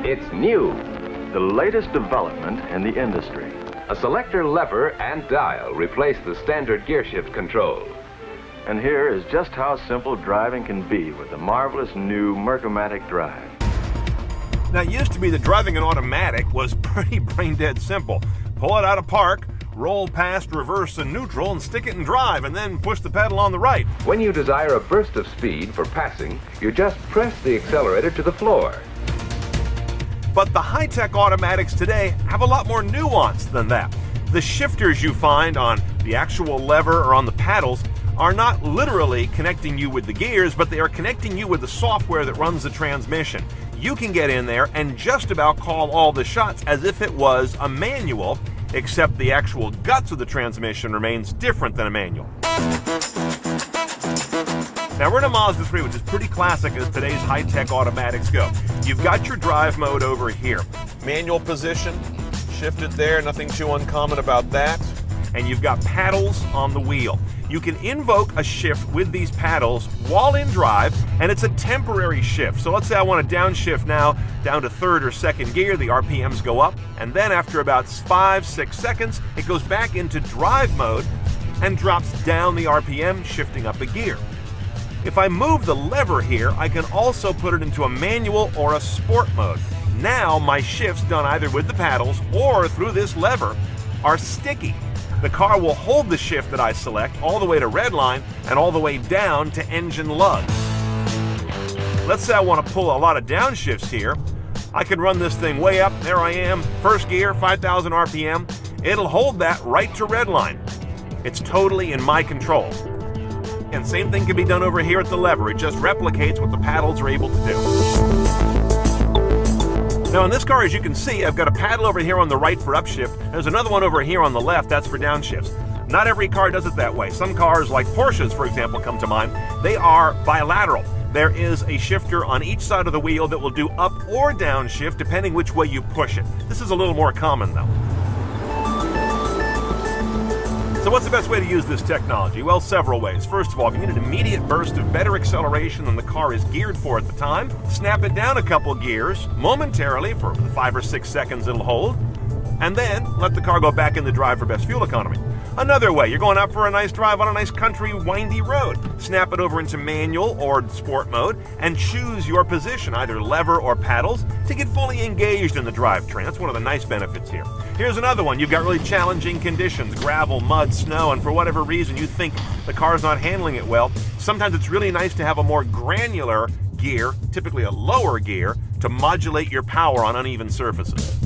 It's new. The latest development in the industry. A selector lever and dial replace the standard gear shift control. And here is just how simple driving can be with the marvelous new Mercomatic drive. Now, it used to be that driving an automatic was pretty brain-dead simple. Pull it out of park, roll past reverse and neutral, and stick it in drive, and then push the pedal on the right. When you desire a burst of speed for passing, you just press the accelerator to the floor. But the high-tech automatics today have a lot more nuance than that. The shifters you find on the actual lever or on the paddles are not literally connecting you with the gears, but they are connecting you with the software that runs the transmission. You can get in there and just about call all the shots as if it was a manual, except the actual guts of the transmission remains different than a manual. Now, we're in a Mazda 3, which is pretty classic as today's high-tech automatics go. You've got your drive mode over here. Manual position, shift it there, nothing too uncommon about that. And you've got paddles on the wheel. You can invoke a shift with these paddles while in drive, and it's a temporary shift. So let's say I want to downshift now down to third or second gear, the RPMs go up, and then after about 5-6 seconds, it goes back into drive mode and drops down the RPM, shifting up a gear. If I move the lever here, I can also put it into a manual or a sport mode. Now my shifts, done either with the paddles or through this lever, are sticky. The car will hold the shift that I select all the way to redline and all the way down to engine lug. Let's say I want to pull a lot of downshifts here. I can run this thing way up. There I am, first gear, 5,000 RPM. It'll hold that right to redline. It's totally in my control. And same thing can be done over here at the lever. It just replicates what the paddles are able to do. Now in this car, as you can see, I've got a paddle over here on the right for upshift. There's another one over here on the left, that's for downshifts. Not every car does it that way. Some cars, like Porsches, for example, come to mind. They are bilateral. There is a shifter on each side of the wheel that will do up or downshift, depending which way you push it. This is a little more common, though. So what's the best way to use this technology? Well, several ways. First of all, if you need an immediate burst of better acceleration than the car is geared for at the time, snap it down a couple gears momentarily for the 5 or 6 seconds it'll hold, and then let the car go back in the drive for best fuel economy. Another way, you're going out for a nice drive on a nice country windy road. Snap it over into manual or sport mode and choose your position, either lever or paddles, to get fully engaged in the drivetrain. That's one of the nice benefits here. Here's another one. You've got really challenging conditions, gravel, mud, snow, and for whatever reason you think the car's not handling it well. Sometimes it's really nice to have a more granular gear, typically a lower gear, to modulate your power on uneven surfaces.